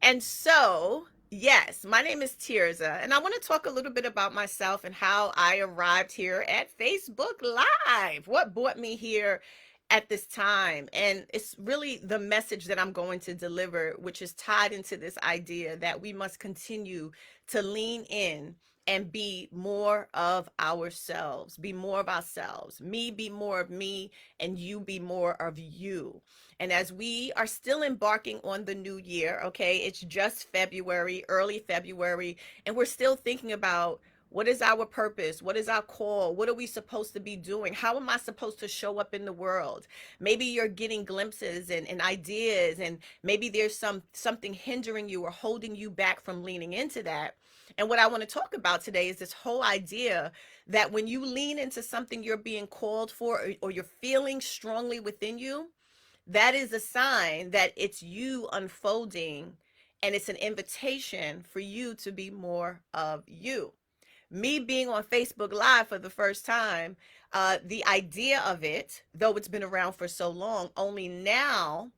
And so, yes, my name is Tirza, and I want to talk a little bit about myself and how I arrived here at Facebook Live. What brought me here at this time? And it's really the message that I'm going to deliver, which is tied into this idea that we must continue to lean in and be more of ourselves, be more of ourselves, me be more of me, and you be more of you. And as we are still embarking on the new year, okay, it's just February, early February, and we're still thinking about what is our purpose? What is our call? What are we supposed to be doing? How am I supposed to show up in the world? Maybe you're getting glimpses and ideas, and maybe there's something hindering you or holding you back from leaning into that. And what I want to talk about today is this whole idea that when you lean into something you're being called for, or you're feeling strongly within you, that is a sign that it's you unfolding, and it's an invitation for you to be more of you. Me being on Facebook Live for the first time, the idea of it, though it's been around for so long, only now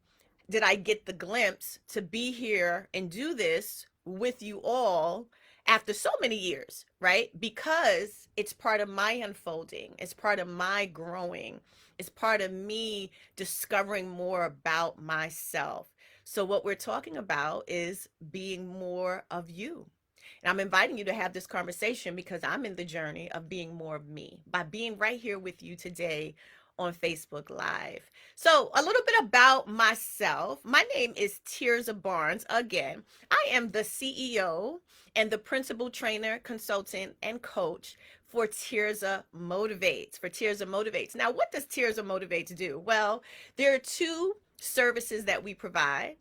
did I get the glimpse to be here and do this with you all after so many years, right? Because it's part of my unfolding, it's part of my growing, it's part of me discovering more about myself. So, what we're talking about is being more of you. And I'm inviting you to have this conversation because I'm in the journey of being more of me by being right here with you today on Facebook Live. So, a little bit about myself. My name is Tirza Barnes. Again, I am the CEO and the principal trainer, consultant, and coach for Tirza Motivates. For Tirza Motivates. Now, what does Tirza Motivates do? Well, there are two services that we provide: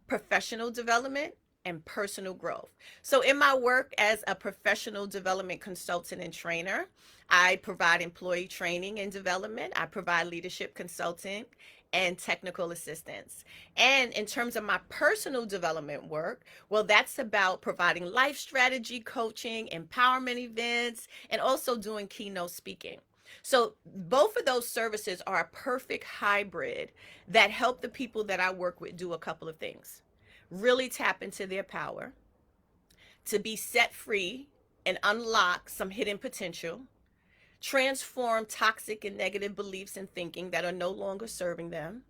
professional development and personal growth. So, in my work as a professional development consultant and trainer, I provide employee training and development, I provide leadership consulting and technical assistance. And in terms of my personal development work, well, that's about providing life strategy coaching, empowerment events, and also doing keynote speaking. So, both of those services are a perfect hybrid that help the people that I work with do a couple of things: really tap into their power, to be set free and unlock some hidden potential, transform toxic and negative beliefs and thinking that are no longer serving them,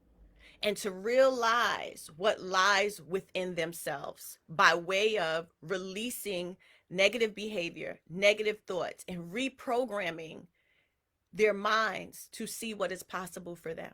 and to realize what lies within themselves by way of releasing negative behavior, negative thoughts, and reprogramming their minds to see what is possible for them.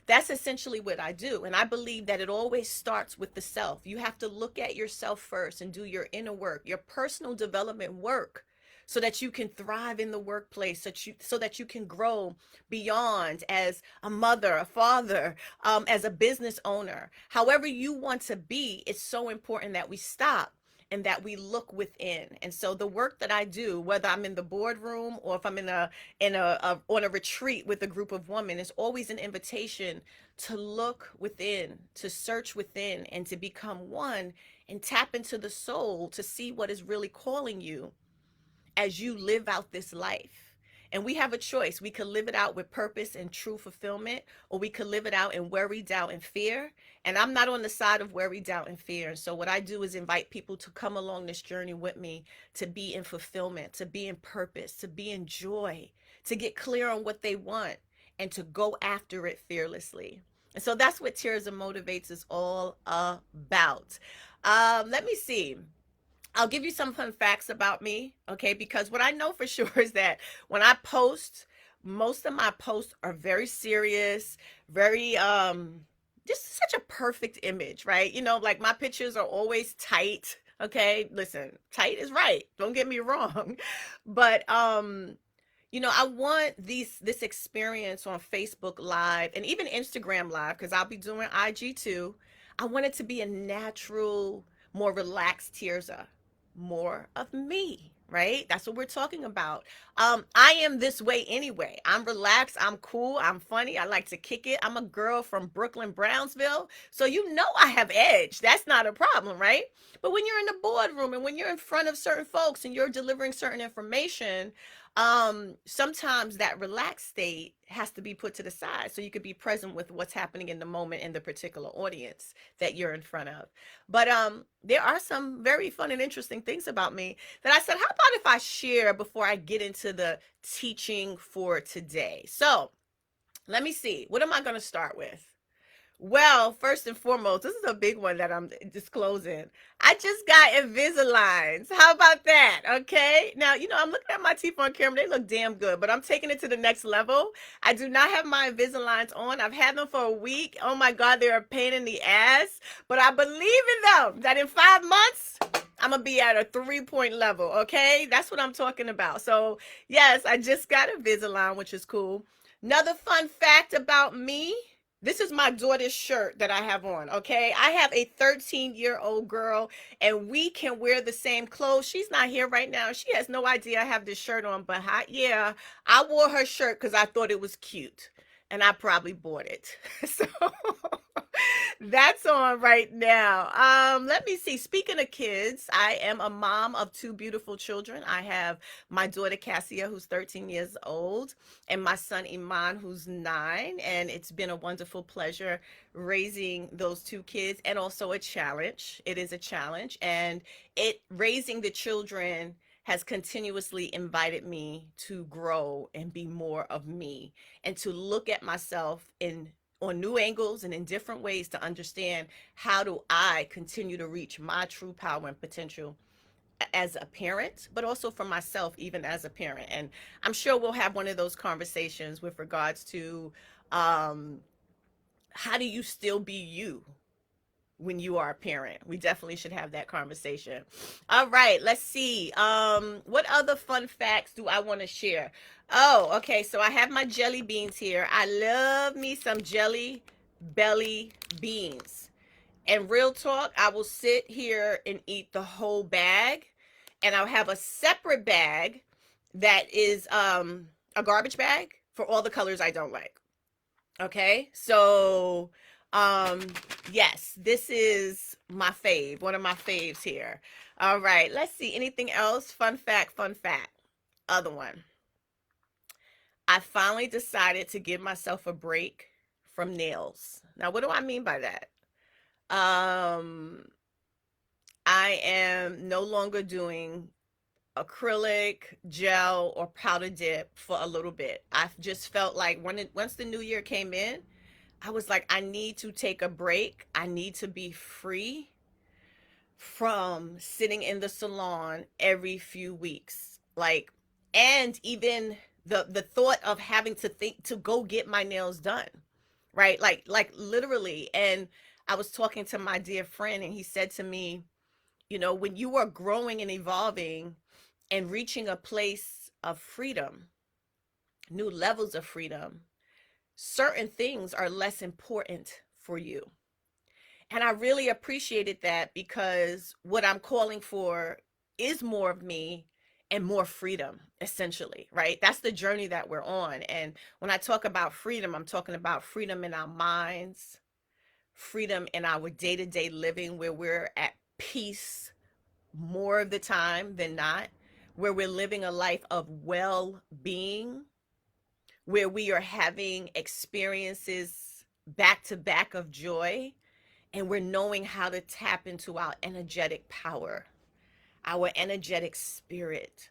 That's essentially what I do. And I believe that it always starts with the self. You have to look at yourself first and do your inner work, your personal development work, so that you can thrive in the workplace, so that you can grow beyond as a mother, a father, as a business owner. However you want to be, it's so important that we stop and that we look within. And so the work that I do, whether I'm in the boardroom or if I'm in a on a retreat with a group of women, is always an invitation to look within, to search within, and to become one and tap into the soul to see what is really calling you as you live out this life. And we have a choice. We could live it out with purpose and true fulfillment, or we could live it out in worry, doubt, and fear. And I'm not on the side of worry, doubt, and fear. And so, what I do is invite people to come along this journey with me, to be in fulfillment, to be in purpose, to be in joy, to get clear on what they want, and to go after it fearlessly. And so, that's what Tirza Motivates is all about. Let me see. I'll give you some fun facts about me, okay? Because what I know for sure is that when I post, most of my posts are very serious, very just such a perfect image, right? Like my pictures are always tight, okay? Listen, tight is right. Don't get me wrong. But I want this experience on Facebook Live and even Instagram Live, because I'll be doing IG too. I want it to be a natural, more relaxed Tirza, more of me, right? That's what we're talking about. I am this way anyway. I'm relaxed, I'm cool, I'm funny, I like to kick it. I'm a girl from Brooklyn, Brownsville. So I have edge. That's not a problem, right? But when you're in the boardroom and when you're in front of certain folks and you're delivering certain information, sometimes that relaxed state has to be put to the side so you could be present with what's happening in the moment in the particular audience that you're in front of. But there are some very fun and interesting things about me that I said, how about if I share before I get into the teaching for today? So let me see, what am I going to start with? Well, first and foremost, this is a big one that I'm disclosing. I just got Invisaligns. How about that? Okay. Now, I'm looking at my teeth on camera. They look damn good, but I'm taking it to the next level. I do not have my Invisaligns on. I've had them for a week. Oh my God, they're a pain in the ass. But I believe in them that in 5 months, I'm going to be at a 3-point level. Okay. That's what I'm talking about. So, yes, I just got Invisalign, which is cool. Another fun fact about me, this is my daughter's shirt that I have on, okay? I have a 13-year-old girl, and we can wear the same clothes. She's not here right now. She has no idea I have this shirt on, but yeah, I wore her shirt because I thought it was cute, and I probably bought it. So that's on right now. Let me see. Speaking of kids, I am a mom of two beautiful children. I have my daughter Cassia, who's 13 years old, and my son Iman, who's 9. And it's been a wonderful pleasure raising those two kids, and also a challenge. It is a challenge, and it raising the children has continuously invited me to grow and be more of me, and to look at myself in on new angles and in different ways to understand how do I continue to reach my true power and potential as a parent, but also for myself, even as a parent. And I'm sure we'll have one of those conversations with regards to um, how do you still be you when you are a parent. We definitely should have that conversation. All right, let's see. What other fun facts do I want to share? Oh, okay. So I have my jelly beans here. I love me some jelly belly beans. And real talk, I will sit here and eat the whole bag. And I'll have a separate bag that is a garbage bag for all the colors I don't like. Okay, so um yes, this is my fave, one of my faves here. All right, let's see, anything else? Fun fact, fun fact. Other one. I finally decided to give myself a break from nails. Now, what do I mean by that? Um I am no longer doing acrylic, gel, or powder dip for a little bit. I just felt like once the new year came in, I was like, I need to take a break. I need to be free from sitting in the salon every few weeks. Like, and even the thought of having to think to go get my nails done, right? Like literally. And I was talking to my dear friend, and he said to me, when you are growing and evolving and reaching a place of freedom, new levels of freedom, certain things are less important for you. And I really appreciated that, because what I'm calling for is more of me and more freedom, essentially, right? That's the journey that we're on. And when I talk about freedom, I'm talking about freedom in our minds, freedom in our day to day living, where we're at peace more of the time than not, where we're living a life of well being, where we are having experiences back to back of joy, and we're knowing how to tap into our energetic power, our energetic spirit.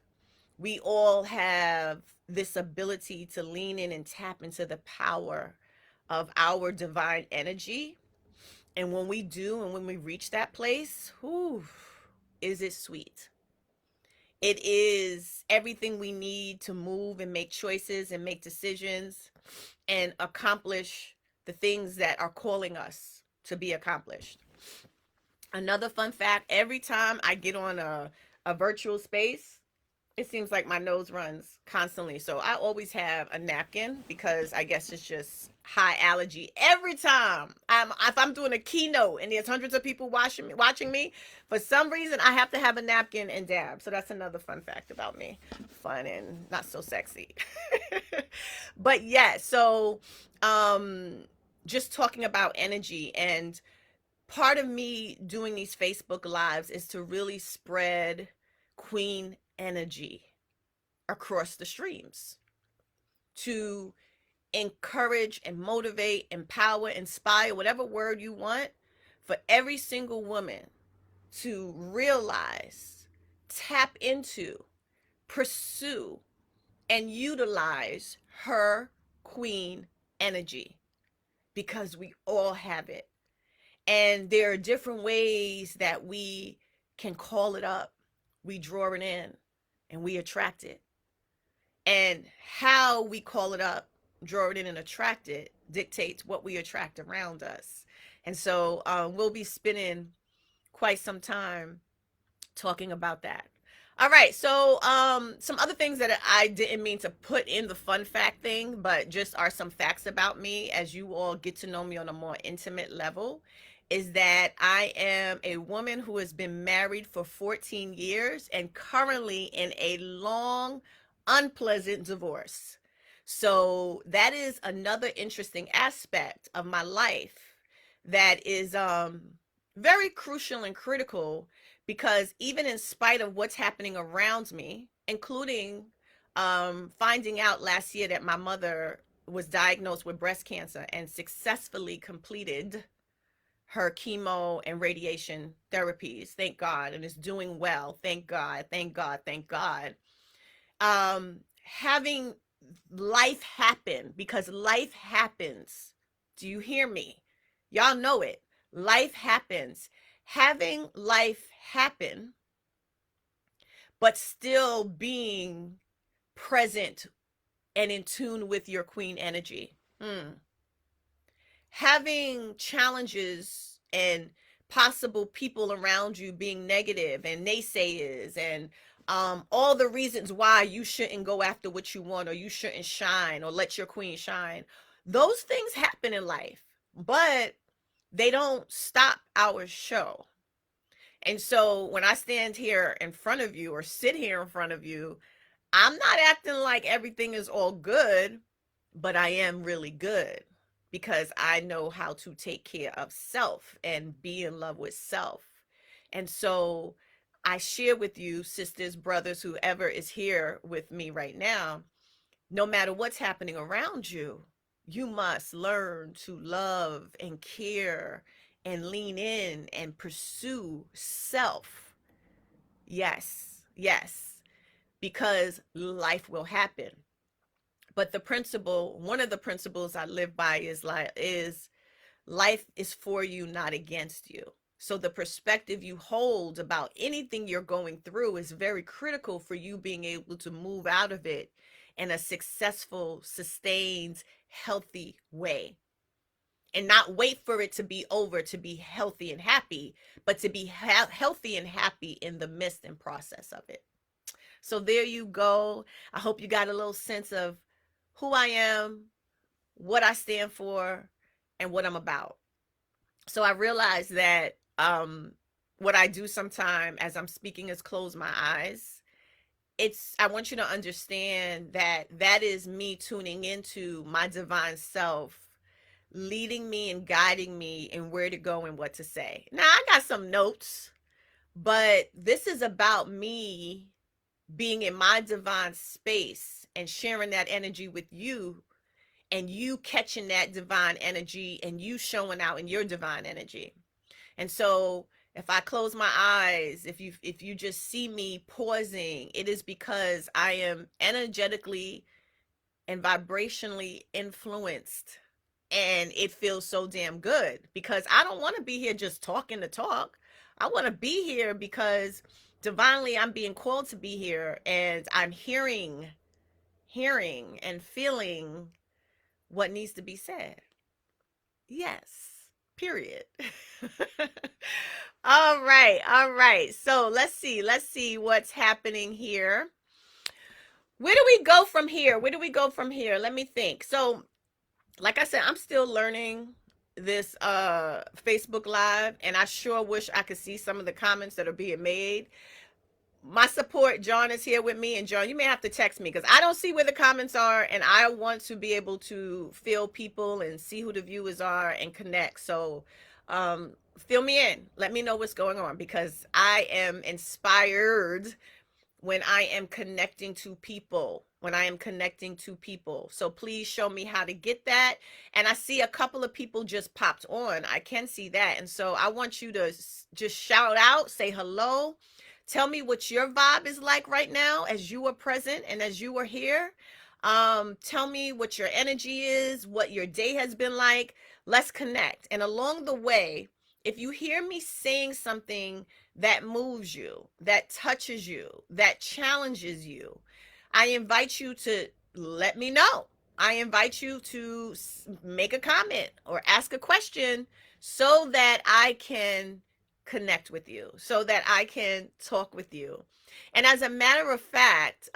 We all have this ability to lean in and tap into the power of our divine energy. And when we do, and when we reach that place, whew, is it sweet? It is everything we need to move and make choices and make decisions and accomplish the things that are calling us to be accomplished. Another fun fact, every time I get on a virtual space, it seems like my nose runs constantly. So I always have a napkin, because I guess it's just high allergy. Every time if I'm doing a keynote and there's hundreds of people watching me, for some reason I have to have a napkin and dab. So that's another fun fact about me. Fun and not so sexy. But yeah, so just talking about energy, and part of me doing these Facebook lives is to really spread queen energy across the streams to encourage and motivate, empower, inspire, whatever word you want, for every single woman to realize, tap into, pursue, and utilize her queen energy, because we all have it. And there are different ways that we can call it up. We draw it in and we attract it. And how we call it up, draw it in, and attract it dictates what we attract around us. And so we'll be spending quite some time talking about that. All right, so some other things that I didn't mean to put in the fun fact thing, but just are some facts about me as you all get to know me on a more intimate level, is that I am a woman who has been married for 14 years and currently in a long, unpleasant divorce. So that is another interesting aspect of my life that is very crucial and critical, because even in spite of what's happening around me, including finding out last year that my mother was diagnosed with breast cancer and successfully completed her chemo and radiation therapies, thank God, and is doing well, thank God, thank God, thank God. Having life happen, because life happens. Do you hear me? Y'all know it. Life happens. Having life happen, but still being present and in tune with your queen energy. Having challenges and possible people around you being negative and naysayers and all the reasons why you shouldn't go after what you want, or you shouldn't shine or let your queen shine. Those things happen in life, but they don't stop our show. And so when I stand here in front of you or sit here in front of you, I'm not acting like everything is all good, but I am really good, because I know how to take care of self and be in love with self. And so I share with you, sisters, brothers, whoever is here with me right now, no matter what's happening around you, you must learn to love and care and lean in and pursue self. Yes, yes, because life will happen. But the principle, one of the principles I live by is life is for you, not against you. So the perspective you hold about anything you're going through is very critical for you being able to move out of it in a successful, sustained, healthy way. And not wait for it to be over to be healthy and happy, but to be healthy and happy in the midst and process of it. So there you go. I hope you got a little sense of who I am, what I stand for, and what I'm about. So I realized that what I do sometime as I'm speaking is close my eyes. I want you to understand that that is me tuning into my divine self, leading me and guiding me in where to go and what to say. Now, I got some notes, but this is about me being in my divine space and sharing that energy with you, and you catching that divine energy and you showing out in your divine energy. And so if I close my eyes, if you just see me pausing, it is because I am energetically and vibrationally influenced, and it feels so damn good, because I don't want to be here just talking to talk. I want to be here because divinely I'm being called to be here, and I'm hearing and feeling what needs to be said. Yes, period. All right, all right. So let's see what's happening here. Where do we go from here? Where do we go from here? Let me think. So, like I said, I'm still learning this Facebook Live, and I sure wish I could see some of the comments that are being made. My support, John, is here with me, and John, you may have to text me because I don't see where the comments are, and I want to be able to feel people and see who the viewers are and connect. So fill me in, let me know what's going on, because I am inspired when I am connecting to people, when I am connecting to people. So please show me how to get that. And I see a couple of people just popped on. I can see that. And so I want you to just shout out, say hello. Tell me what your vibe is like right now as you are present and as you are here. Tell me what your energy is, what your day has been like. Let's connect. And along the way, if you hear me saying something that moves you, that touches you, that challenges you, I invite you to let me know. I invite you to make a comment or ask a question so that I can connect with you, so that I can talk with you. And as a matter of fact,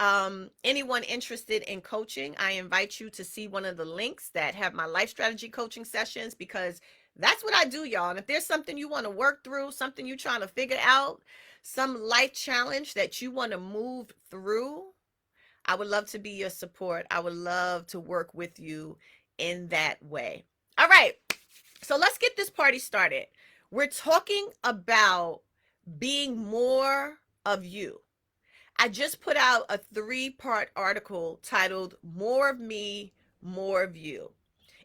anyone interested in coaching, I invite you to see one of the links that have my life strategy coaching sessions, because that's what I do, y'all. And if there's something you want to work through, something you're trying to figure out, some life challenge that you want to move through, I would love to be your support. I would love to work with you in that way. All right. So let's get this party started. We're talking about being more of you. I just put out a 3-part article titled More of Me, More of You.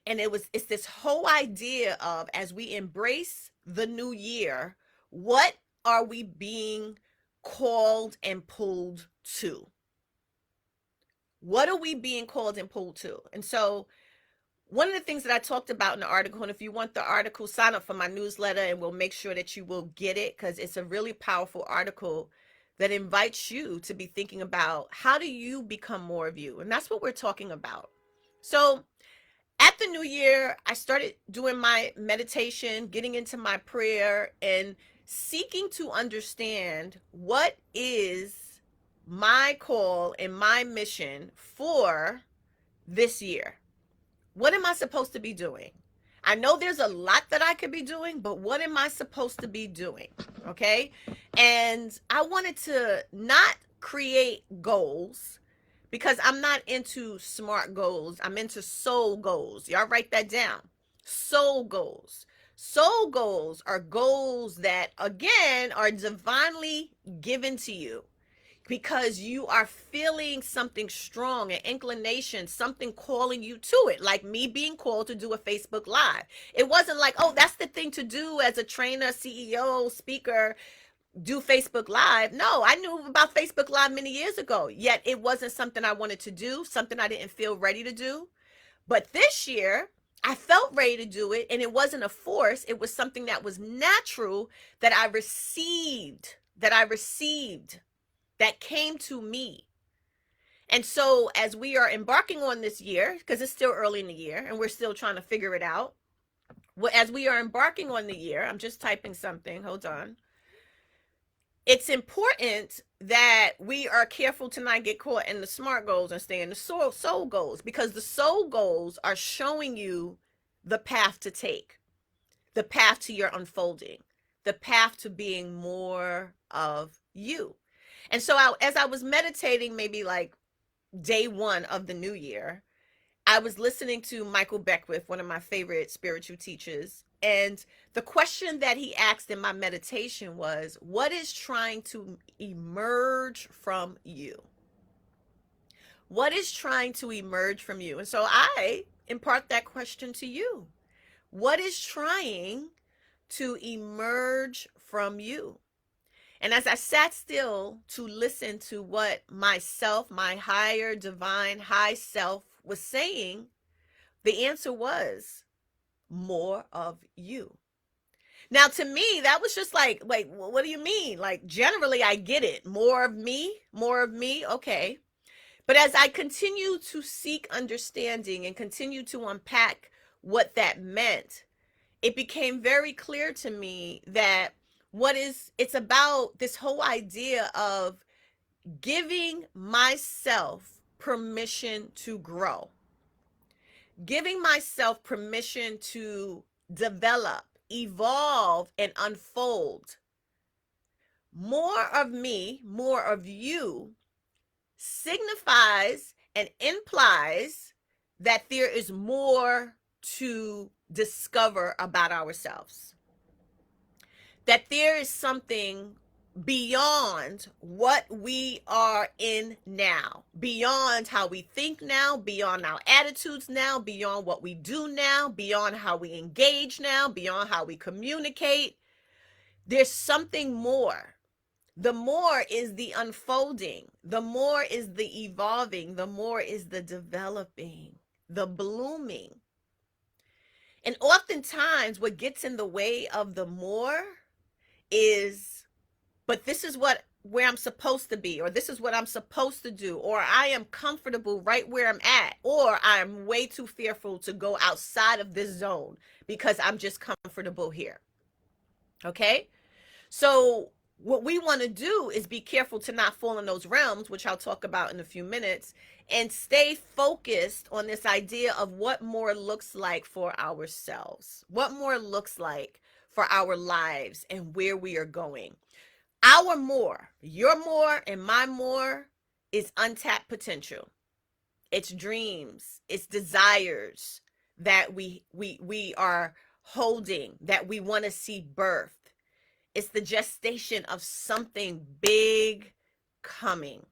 And it's this whole idea of, as we embrace the new year, what are we being called and pulled to? What are we being called and pulled to? And so one of the things that I talked about in the article, and if you want the article, sign up for my newsletter and we'll make sure that you will get it, because it's a really powerful article that invites you to be thinking about how do you become more of you? And that's what we're talking about. So at the new year, I started doing my meditation, getting into my prayer, and seeking to understand what is my call and my mission for this year. What am I supposed to be doing? I know there's a lot that I could be doing, but what am I supposed to be doing? Okay. And I wanted to not create goals, because I'm not into smart goals. I'm into soul goals. Y'all write that down. Soul goals. Soul goals are goals that, again, are divinely given to you because you are feeling something strong, an inclination, something calling you to it, like me being called to do a Facebook Live. It wasn't like, oh, that's the thing to do as a trainer, CEO, speaker, do Facebook Live. No, I knew about Facebook Live many years ago, yet it wasn't something I wanted to do, something I didn't feel ready to do. But this year, I felt ready to do it, and it wasn't a force. It was something that was natural, that I received, that came to me. And so as we are embarking on this year, because it's still early in the year and we're still trying to figure it out, as we are embarking on the year, I'm just typing something, hold on. It's important that we are careful to not get caught in the smart goals and stay in the soul goals, because the soul goals are showing you the path to take, the path to your unfolding, the path to being more of you. And so as I was meditating, maybe like day one of the new year, I was listening to Michael Beckwith, one of my favorite spiritual teachers. And the question that he asked in my meditation was, what is trying to emerge from you? What is trying to emerge from you? And so I impart that question to you. What is trying to emerge from you? And as I sat still to listen to what myself, my higher divine high self was saying, the answer was more of you. Now, to me, that was just like, wait, what do you mean? Like, generally, I get it. More of me, more of me. Okay. But as I continue to seek understanding and continue to unpack what that meant, it became very clear to me that it's about this whole idea of giving myself permission to grow, giving myself permission to develop, evolve, and unfold. More of me, more of you signifies and implies that there is more to discover about ourselves, that there is something beyond what we are in now, beyond how we think now, beyond our attitudes now, beyond what we do now, beyond how we engage now, beyond how we communicate. There's something more. The more is the unfolding, the more is the evolving, the more is the developing, the blooming. And oftentimes, what gets in the way of the more is, but this is what where I'm supposed to be, or this is what I'm supposed to do, or I am comfortable right where I'm at, or I'm way too fearful to go outside of this zone because I'm just comfortable here. Okay? So what we want to do is be careful to not fall in those realms, which I'll talk about in a few minutes, and stay focused on this idea of what more looks like for ourselves, what more looks like for our lives and where we are going. Our more, your more, and my more is untapped potential. It's dreams, it's desires that we are holding, that we want to see birthed. It's the gestation of something big coming.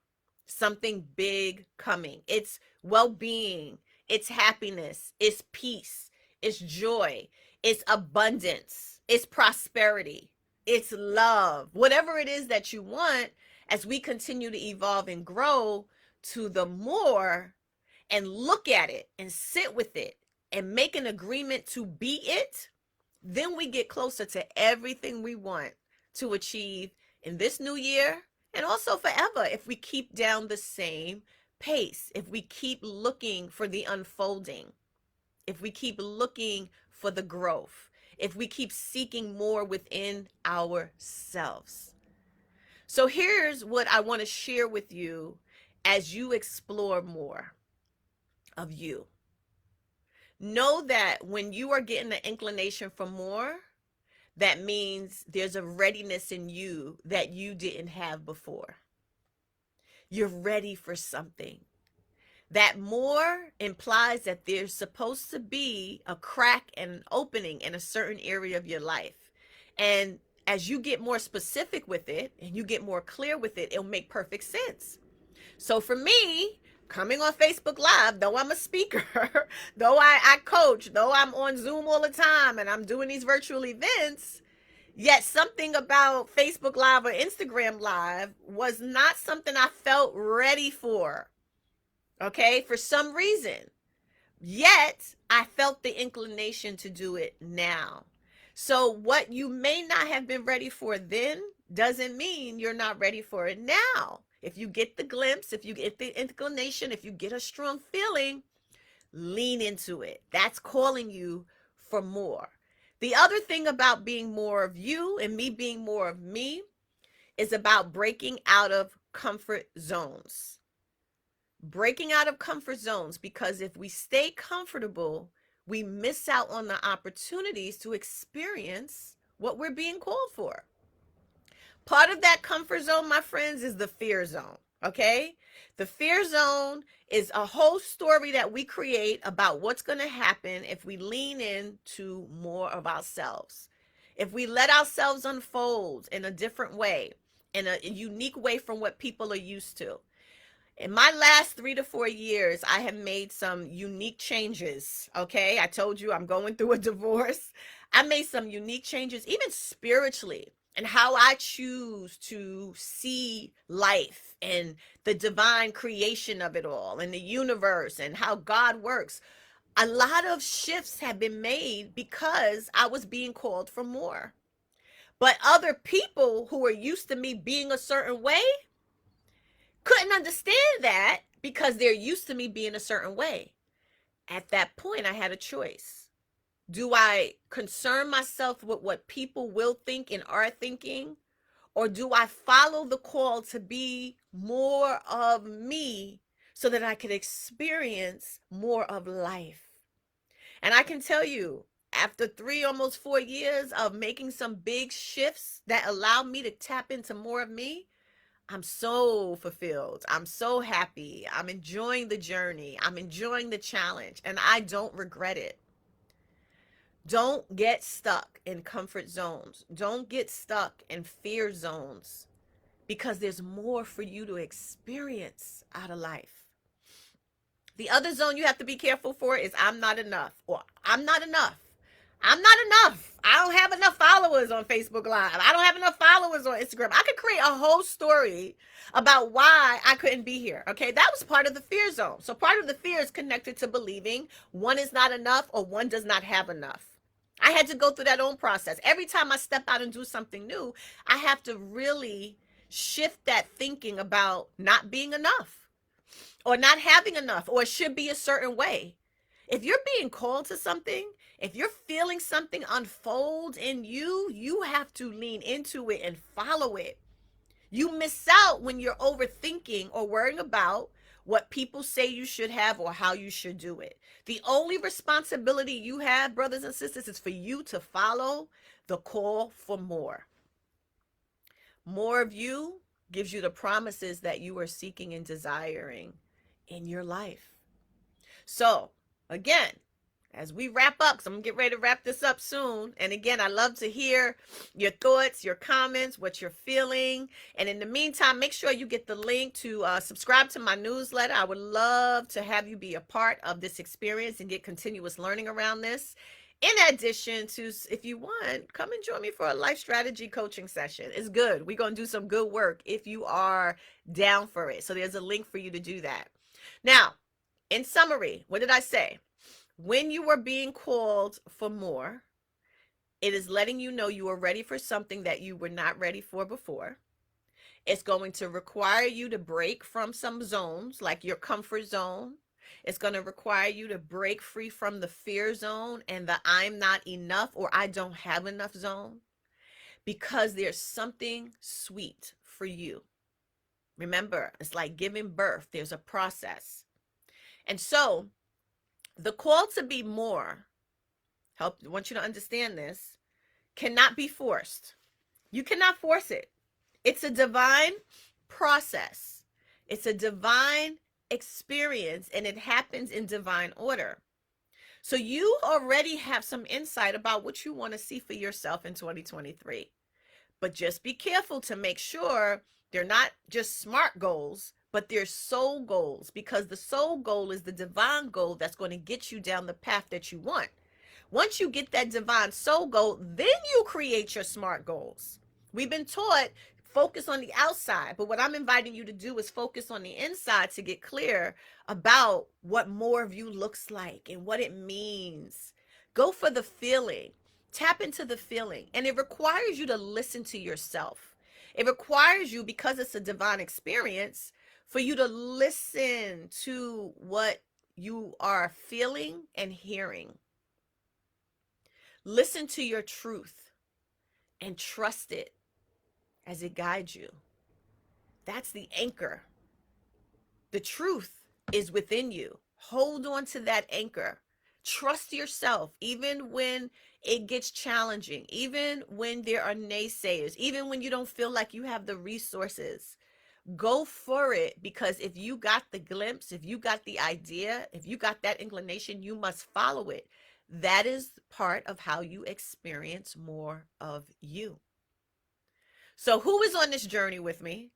Something big coming. It's well-being, it's happiness, it's peace, it's joy, it's abundance, it's prosperity, it's love. Whatever it is that you want, as we continue to evolve and grow to the more, and look at it and sit with it and make an agreement to be it, then we get closer to everything we want to achieve in this new year and also forever, if we keep down the same pace, if we keep looking for the unfolding, if we keep looking for the growth, if we keep seeking more within ourselves. So here's what I want to share with you as you explore more of you. Know that when you are getting the inclination for more, that means there's a readiness in you that you didn't have before. You're ready for something. That more implies that there's supposed to be a crack and an opening in a certain area of your life. And as you get more specific with it and you get more clear with it, it'll make perfect sense. So for me, coming on Facebook Live, though I'm a speaker, though I coach, though I'm on Zoom all the time and I'm doing these virtual events, yet something about Facebook Live or Instagram Live was not something I felt ready for. Okay, for some reason. Yet I felt the inclination to do it now. So what you may not have been ready for then doesn't mean you're not ready for it now. If you get the glimpse, if you get the inclination, if you get a strong feeling, lean into it. That's calling you for more. The other thing about being more of you and me being more of me is about breaking out of comfort zones. Breaking out of comfort zones, because if we stay comfortable, we miss out on the opportunities to experience what we're being called for. Part of that comfort zone, my friends, is the fear zone. Okay? The fear zone is a whole story that we create about what's going to happen if we lean into more of ourselves. If we let ourselves unfold in a different way, in a unique way from what people are used to. In my last 3 to 4 years, I have made some unique changes. Okay. I told you I'm going through a divorce. I made some unique changes, even spiritually, and how I choose to see life and the divine creation of it all and the universe and how God works. A lot of shifts have been made because I was being called for more. But other people who are used to me being a certain way couldn't understand that because they're used to me being a certain way. At that point, I had a choice. Do I concern myself with what people will think and are thinking? Or do I follow the call to be more of me so that I could experience more of life? And I can tell you, after 3, almost 4 years of making some big shifts that allow me to tap into more of me, I'm so fulfilled. I'm so happy. I'm enjoying the journey. I'm enjoying the challenge, and I don't regret it. Don't get stuck in comfort zones. Don't get stuck in fear zones, because there's more for you to experience out of life. The other zone you have to be careful for is I'm not enough, or I'm not enough. I'm not enough. I don't have enough followers on Facebook Live. I don't have enough followers on Instagram. I could create a whole story about why I couldn't be here. Okay, that was part of the fear zone. So part of the fear is connected to believing one is not enough or one does not have enough. I had to go through that own process. Every time I step out and do something new, I have to really shift that thinking about not being enough or not having enough, or it should be a certain way. If you're being called to something, if you're feeling something unfold in you, you have to lean into it and follow it. You miss out when you're overthinking or worrying about what people say you should have or how you should do it. The only responsibility you have, brothers and sisters, is for you to follow the call for more. More of you gives you the promises that you are seeking and desiring in your life. So, again, as we wrap up, because I'm going to get ready to wrap this up soon. And again, I love to hear your thoughts, your comments, what you're feeling. And in the meantime, make sure you get the link to subscribe to my newsletter. I would love to have you be a part of this experience and get continuous learning around this. In addition to, if you want, come and join me for a life strategy coaching session. It's good. We're going to do some good work if you are down for it. So there's a link for you to do that. Now, in summary, what did I say? When you are being called for more, it is letting you know you are ready for something that you were not ready for before. It's going to require you to break from some zones, like your comfort zone. It's going to require you to break free from the fear zone and the I'm not enough or I don't have enough zone, because there's something sweet for you. Remember, it's like giving birth. There's a process. And so the call to be more, I want you to understand this, cannot be forced. You cannot force it. It's a divine process. It's a divine experience, and it happens in divine order. So you already have some insight about what you want to see for yourself in 2023. But just be careful to make sure they're not just SMART goals, but they're soul goals, because the soul goal is the divine goal that's going to get you down the path that you want. Once you get that divine soul goal, then you create your SMART goals. We've been taught focus on the outside, but what I'm inviting you to do is focus on the inside to get clear about what more of you looks like and what it means. Go for the feeling. Tap into the feeling, and it requires you to listen to yourself. It requires you, because it's a divine experience, for you to listen to what you are feeling and hearing. Listen to your truth and trust it as it guides you. That's the anchor. The truth is within you. Hold on to that anchor. Trust yourself, even when it gets challenging, even when there are naysayers, even when you don't feel like you have the resources. Go for it, because if you got the glimpse, if you got the idea, if you got that inclination, you must follow it. That is part of how you experience more of you. So who is on this journey with me?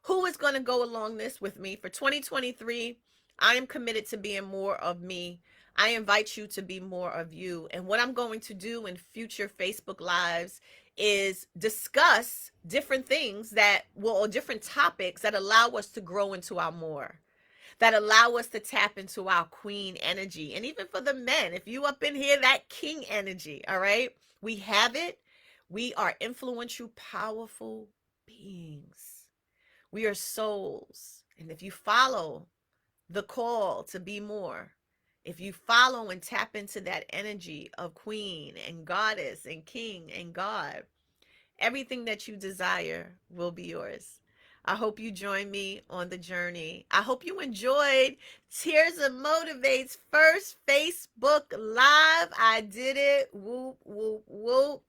Who is going to go along this with me for 2023? I am committed to being more of me. I invite you to be more of you. And what I'm going to do in future Facebook Lives is discuss different things that will, or different topics that allow us to grow into our more, that allow us to tap into our queen energy. And even for the men, if you up in here, that king energy, all right? We have it. We are influential, powerful beings. We are souls. And if you follow the call to be more, if you follow and tap into that energy of queen and goddess and king and God, everything that you desire will be yours. I hope you join me on the journey. I hope you enjoyed Tirza Motivates first Facebook Live. I did it. Whoop, whoop, whoop.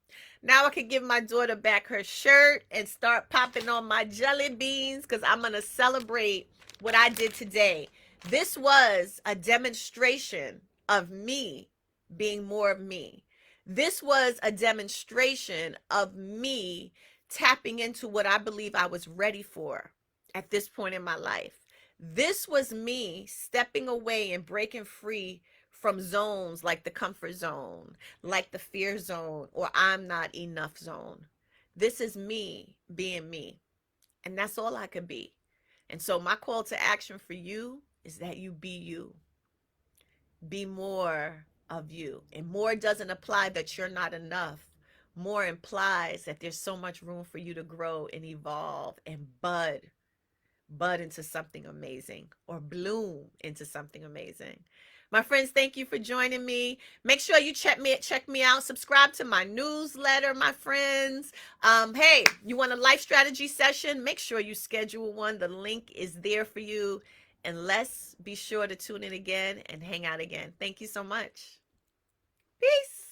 Now I can give my daughter back her shirt and start popping on my jelly beans, because I'm going to celebrate what I did today. This was a demonstration of me being more of me. This was a demonstration of me tapping into what I believe I was ready for at this point in my life. This was me stepping away and breaking free from zones like the comfort zone, like the fear zone, or I'm not enough zone. This is me being me. And that's all I could be. And so, my call to action for you is that you be you, be more of you. And more doesn't apply that you're not enough. More implies that there's so much room for you to grow and evolve and bud into something amazing, or bloom into something amazing. My friends, thank you for joining me. Make sure you check me out. Subscribe to my newsletter, my friends. Hey, you want a life strategy session? Make sure you schedule one. The link is there for you. And let's be sure to tune in again and hang out again. Thank you so much. Peace.